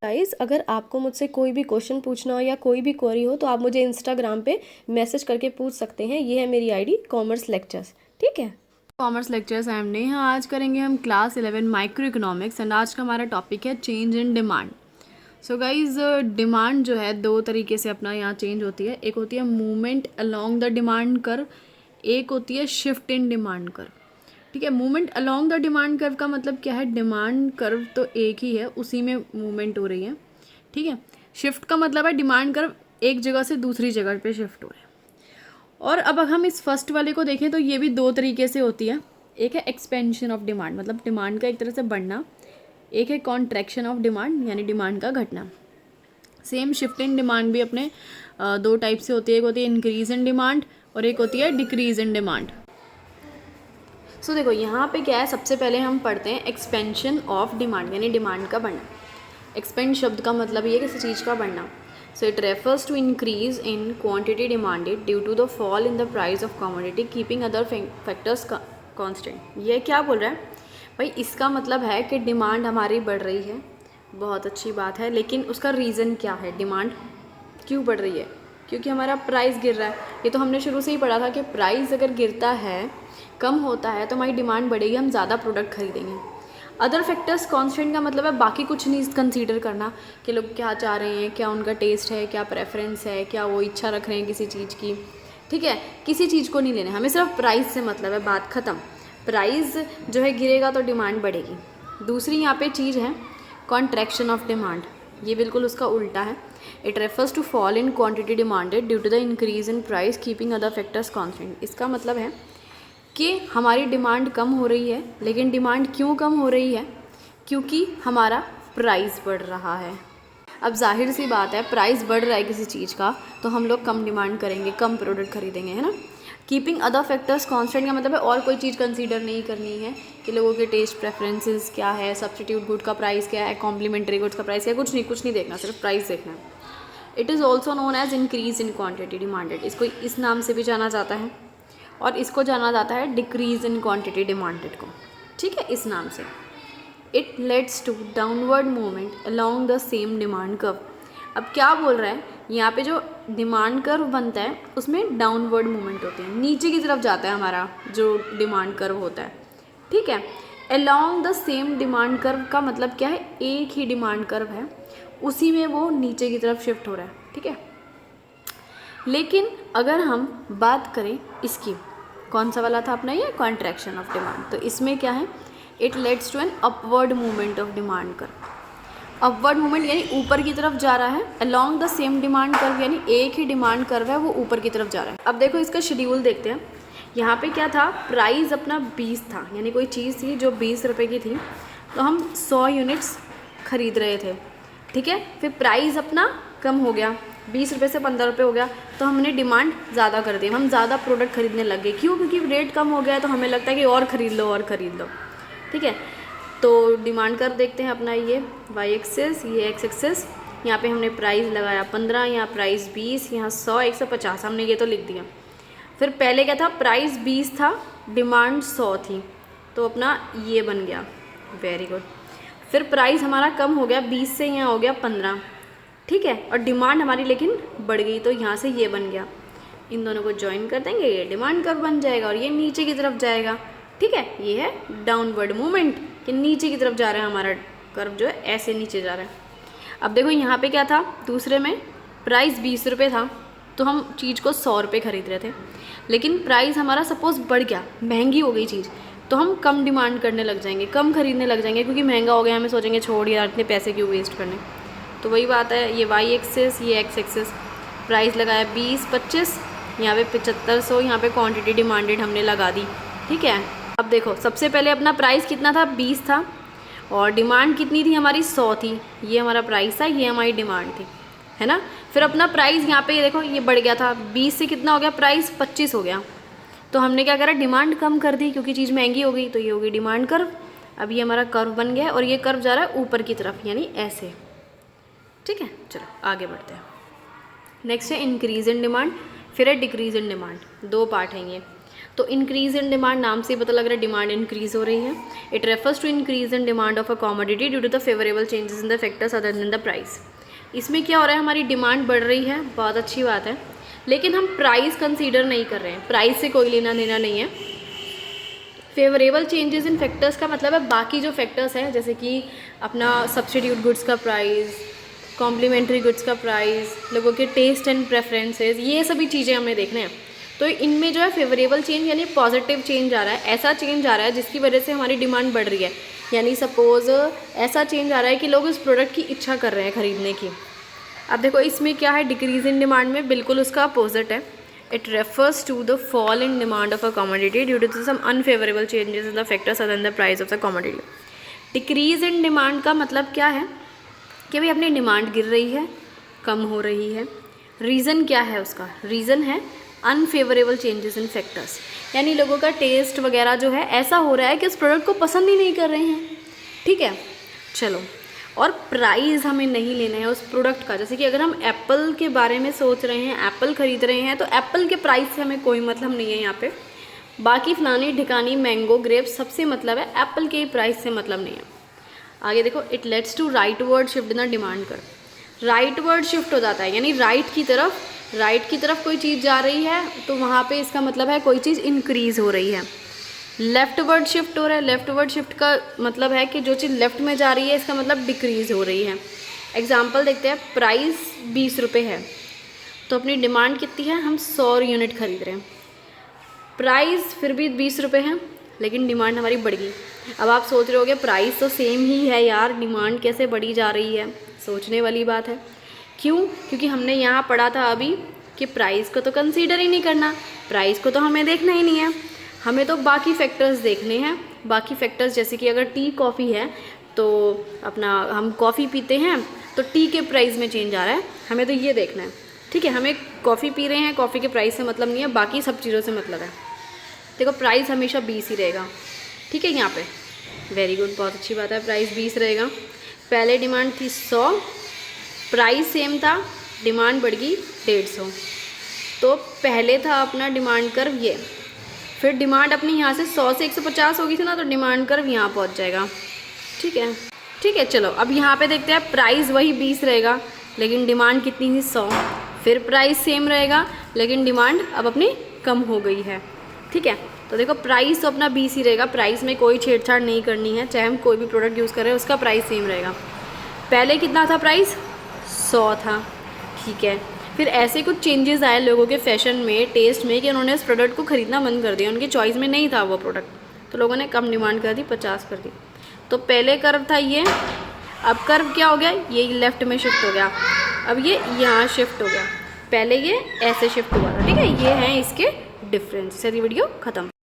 Guys, अगर आपको मुझसे कोई भी क्वेश्चन पूछना हो या कोई भी क्वेरी हो तो आप मुझे इंस्टाग्राम पे मैसेज करके पूछ सकते हैं। ये है मेरी आईडी कॉमर्स लेक्चर्स, ठीक है। Commerce lectures I am Neha. आज करेंगे हम क्लास 11 माइक्रो इकोनॉमिक्स एंड आज का हमारा टॉपिक है change in demand. So guys, demand जो है दो तरीके से अपना यहाँ चेंज होती है। एक होती है movement along the demand curve, एक होती है शिफ्ट इन डिमांड कर्व। ठीक है, movement along the demand curve का मतलब क्या है, डिमांड कर्व तो एक ही है, उसी में मूवमेंट हो रही है। ठीक है, शिफ्ट का मतलब है डिमांड कर्व एक जगह से दूसरी जगह पे शिफ्ट हो रहा है। और अब हम इस फर्स्ट वाले को देखें तो ये भी दो तरीके से होती है। एक है एक्सपेंशन ऑफ डिमांड, मतलब डिमांड का एक तरह से बढ़ना। एक है कॉन्ट्रैक्शन ऑफ डिमांड, यानी डिमांड का घटना। सेम शिफ्ट इन डिमांड भी अपने दो टाइप से होती है। एक होती है इंक्रीज इन डिमांड और एक होती है डिक्रीज इन डिमांड। सो देखो यहाँ पे क्या है, सबसे पहले हम पढ़ते हैं एक्सपेंशन ऑफ डिमांड, यानी डिमांड का बढ़ना। एक्सपेंड शब्द का मतलब ये किसी चीज़ का बढ़ना। So it refers to increase in quantity demanded due to the fall in the price of commodity keeping other factors constant. ये क्या बोल रहा है भाई, इसका मतलब है कि डिमांड हमारी बढ़ रही है, बहुत अच्छी बात है, लेकिन उसका रीज़न क्या है, डिमांड क्यों बढ़ रही है? क्योंकि हमारा प्राइस गिर रहा है। ये तो हमने शुरू से ही पढ़ा था कि प्राइस अगर गिरता है, कम होता है, तो हमारी डिमांड बढ़ेगी, हम ज़्यादा प्रोडक्ट खरीदेंगे। अदर फैक्टर्स कांस्टेंट का मतलब है बाकी कुछ नहीं कंसीडर करना कि लोग क्या चाह रहे हैं, क्या उनका टेस्ट है, क्या प्रेफरेंस है, क्या वो इच्छा रख रहे हैं किसी चीज़ की। ठीक है, किसी चीज़ को नहीं लेना, हमें सिर्फ प्राइस से मतलब है, बात ख़त्म। प्राइस जो है गिरेगा तो डिमांड बढ़ेगी। दूसरी यहाँ पे चीज़ है कॉन्ट्रैक्शन ऑफ डिमांड, ये बिल्कुल उसका उल्टा है। It refers to fall in quantity demanded due to the increase in price keeping other factors constant. इसका मतलब है कि हमारी डिमांड कम हो रही है, लेकिन डिमांड क्यों कम हो रही है? क्योंकि हमारा प्राइस बढ़ रहा है। अब जाहिर सी बात है, प्राइस बढ़ रहा है किसी चीज़ का तो हम लोग कम डिमांड करेंगे, कम प्रोडक्ट खरीदेंगे, है ना। कीपिंग अदर फैक्टर्स कांस्टेंट का मतलब है और कोई चीज़ कंसीडर नहीं करनी है कि लोगों के टेस्ट प्रेफरेंसेस क्या है, सब्सटीट्यूट गुड का प्राइस क्या है, कॉम्प्लीमेंट्री गुड्स का प्राइस क्या है, कुछ नहीं देखना, सिर्फ प्राइस देखना है। It is also known as increase in quantity demanded, इसको इस नाम से भी जाना जाता है, और इसको जाना जाता है डिक्रीज इन क्वांटिटी डिमांडेड को। ठीक है, इस नाम से। It leads to downward movement along the same demand curve. अब क्या बोल रहा है, यहाँ पे जो डिमांड कर्व बनता है उसमें डाउनवर्ड मूवमेंट होती है, नीचे की तरफ जाता है हमारा जो डिमांड कर्व होता है। ठीक है, along the same demand curve का मतलब क्या है, एक ही डिमांड कर्व है, उसी में वो नीचे की तरफ शिफ्ट हो रहा है। ठीक है, लेकिन अगर हम बात करें इसकी, कौन सा वाला था अपना ये कॉन्ट्रैक्शन ऑफ डिमांड, तो इसमें क्या है, it leads to an upward movement of demand curve. Upward movement यानी ऊपर की तरफ जा रहा है, along the same demand curve यानी एक ही डिमांड कर्व है, वो ऊपर की तरफ जा रहा है। अब देखो इसका शेड्यूल देखते हैं। यहाँ पे क्या था, प्राइस अपना 20 था, यानी कोई चीज़ थी जो 20 रुपये की थी, तो हम 100 यूनिट्स खरीद रहे थे। ठीक है, फिर प्राइस अपना कम हो गया, 20 रुपये से 15 रुपये हो गया, तो हमने डिमांड ज़्यादा कर दी, हम ज़्यादा प्रोडक्ट खरीदने लग गए। क्यों? क्योंकि रेट कम हो गया, तो हमें लगता है कि और ख़रीद लो और ख़रीद लो। ठीक है, तो डिमांड कर देखते हैं अपना ये वाई एक्सेस, ये एक्स एक्सेस। यहाँ पे हमने प्राइस लगाया 15, यहाँ प्राइस 20, यहाँ 100, 150, हमने ये तो लिख दिया। फिर पहले क्या था, प्राइस 20 था, डिमांड 100 थी, तो अपना ये बन गया, वेरी गुड। फिर प्राइस हमारा कम हो गया, 20 से यहाँ हो गया 15। ठीक है, और डिमांड हमारी लेकिन बढ़ गई, तो यहाँ से ये बन गया। इन दोनों को ज्वाइन कर देंगे, ये डिमांड कर्व बन जाएगा और ये नीचे की तरफ जाएगा। ठीक है, ये है डाउनवर्ड मूवमेंट कि नीचे की तरफ जा रहा है हमारा कर्व, जो है ऐसे नीचे जा रहा है। अब देखो यहाँ पे क्या था, दूसरे में प्राइस 20 रुपये था, तो हम चीज़ को 100 रुपये खरीद रहे थे, लेकिन प्राइस हमारा सपोज़ बढ़ गया, महंगी हो गई चीज़, तो हम कम डिमांड करने लग जाएंगे, कम खरीदने लग जाएंगे, क्योंकि महंगा हो गया, हमें सोचेंगे छोड़ यार इतने पैसे क्यों वेस्ट करने। तो वही बात है, ये वाई एक्सेस, ये एक्स एक्सेस। प्राइस लगाया 20, 25, यहाँ पे 7500, यहाँ पे क्वांटिटी डिमांडेड हमने लगा दी। ठीक है, अब देखो सबसे पहले अपना प्राइस कितना था, 20 था, और डिमांड कितनी थी हमारी, 100 थी। ये हमारा प्राइस था, ये हमारी डिमांड थी, है ना। फिर अपना प्राइस यहाँ पे ये देखो ये बढ़ गया था, 20 से कितना हो गया, प्राइस 25 हो गया, तो हमने क्या करा, डिमांड कम कर दी, क्योंकि चीज़ महंगी हो गई, तो ये होगी डिमांड कर्व। अब ये हमारा कर्व बन गया और ये कर्व जा रहा है ऊपर की तरफ, यानी ऐसे। ठीक है, चलो आगे बढ़ते हैं। नेक्स्ट है इंक्रीज इन डिमांड, फिर है डिक्रीज इन डिमांड, दो पार्ट हैं ये। तो इंक्रीज़ इन डिमांड, नाम से पता लग रहा है डिमांड इंक्रीज़ हो रही है। It refers to increase in demand of a commodity due to the favourable changes in the factors other than the price. इसमें क्या हो रहा है, हमारी डिमांड बढ़ रही है, बहुत अच्छी बात है, लेकिन हम प्राइस कंसीडर नहीं कर रहे हैं, प्राइस से कोई लेना देना नहीं है। फेवरेबल चेंजेस इन फैक्टर्स का मतलब है बाकी जो फैक्टर्स हैं, जैसे कि अपना सब्स्टिट्यूट गुड्स का प्राइस, कॉम्प्लीमेंट्री गुड्स का प्राइस, लोगों के टेस्ट एंड प्रेफरेंसेस, ये सभी चीज़ें हमें देखने हैं। तो इनमें जो है फेवरेबल चेंज यानी पॉजिटिव चेंज आ रहा है, ऐसा चेंज आ रहा है जिसकी वजह से हमारी डिमांड बढ़ रही है। यानी सपोज ऐसा चेंज आ रहा है कि लोग उस प्रोडक्ट की इच्छा कर रहे हैं खरीदने की। अब देखो इसमें क्या है, डिक्रीज़ इन डिमांड में बिल्कुल उसका अपोजिट है। It refers to the fall in demand of a commodity due to some unfavourable changes in the factors other than the price of the commodity. Decrease in demand का मतलब क्या है कि भाई अपनी डिमांड गिर रही है, कम हो रही है। रीज़न क्या है उसका, रीज़न है अनफेवरेबल चेंजेस इन फैक्टर्स, यानी लोगों का टेस्ट वगैरह जो है ऐसा हो रहा है कि उस प्रोडक्ट को पसंद ही नहीं कर रहे हैं। ठीक है, चलो, और प्राइस हमें नहीं लेना है उस प्रोडक्ट का। जैसे कि अगर हम एप्पल के बारे में सोच रहे हैं, एप्पल ख़रीद रहे हैं, तो एप्पल के प्राइस से हमें कोई मतलब नहीं है यहाँ पे। बाकी फलानी ढिकानी मैंगो ग्रेप्स सबसे मतलब है, एप्पल के प्राइस से मतलब नहीं है। आगे देखो, it leads to rightward shift in the demand curve. Rightward shift हो जाता है, यानी राइट की तरफ कोई चीज़ जा रही है तो वहाँ पे इसका मतलब है कोई चीज़ इंक्रीज़ हो रही है। लेफ़्ट वर्ड शिफ्ट हो रहा है, लेफ़्ट वर्ड शिफ्ट का मतलब है कि जो चीज़ लेफ़्ट में जा रही है इसका मतलब डिक्रीज़ हो रही है। एग्जाम्पल देखते हैं, प्राइस 20 रुपये है तो अपनी डिमांड कितनी है, हम 100 यूनिट खरीद रहे हैं। प्राइस फिर भी 20 रुपये है लेकिन डिमांड हमारी बढ़ गई। अब आप सोच रहे होगे प्राइस तो सेम ही है यार, डिमांड कैसे बढ़ी जा रही है, सोचने वाली बात है। क्यों? क्योंकि हमने यहाँ पढ़ा था अभी कि प्राइस को तो कंसीडर ही नहीं करना, प्राइस को तो हमें देखना ही नहीं है, हमें तो बाकी फैक्टर्स देखने हैं। बाकी फैक्टर्स जैसे कि अगर टी कॉफ़ी है तो अपना हम कॉफ़ी पीते हैं तो टी के प्राइस में चेंज आ रहा है, हमें तो ये देखना है। ठीक है, हमें कॉफ़ी पी रहे हैं, कॉफ़ी के प्राइस से मतलब नहीं है, बाकी सब चीज़ों से मतलब है। देखो प्राइस हमेशा 20 ही रहेगा। ठीक है, यहाँ पे वेरी गुड, बहुत अच्छी बात है, प्राइस 20 रहेगा। पहले डिमांड थी 100, प्राइस सेम था, डिमांड बढ़ गई 150। तो पहले था अपना डिमांड कर्व ये, फिर डिमांड अपनी यहाँ से 100 से 150 हो गई थी ना, तो डिमांड कर्व यहाँ पहुँच जाएगा। ठीक है, चलो अब यहाँ पे देखते हैं, प्राइस वही 20 रहेगा लेकिन डिमांड कितनी थी 100, फिर प्राइस सेम रहेगा लेकिन डिमांड अब अपनी कम हो गई है। ठीक है, तो देखो प्राइस तो अपना 20 ही रहेगा, प्राइस में कोई छेड़छाड़ नहीं करनी है, चाहे हम कोई भी प्रोडक्ट यूज़ कर रहे हैं उसका प्राइस सेम रहेगा। पहले कितना था प्राइस, 100 था। ठीक है, फिर ऐसे कुछ चेंजेस आए लोगों के फैशन में, टेस्ट में, कि उन्होंने उस प्रोडक्ट को ख़रीदना बंद कर दिया, उनकी चॉइस में नहीं था वो प्रोडक्ट, तो लोगों ने कम डिमांड कर दी, 50 कर दी। तो पहले कर्व था ये, अब कर्व क्या हो गया, ये लेफ़्ट में शिफ्ट हो गया, अब ये यहाँ शिफ्ट हो गया, पहले ये ऐसे शिफ्ट हुआ था। ठीक है, ये हैं इसके डिफरेंस। से वीडियो ख़त्म।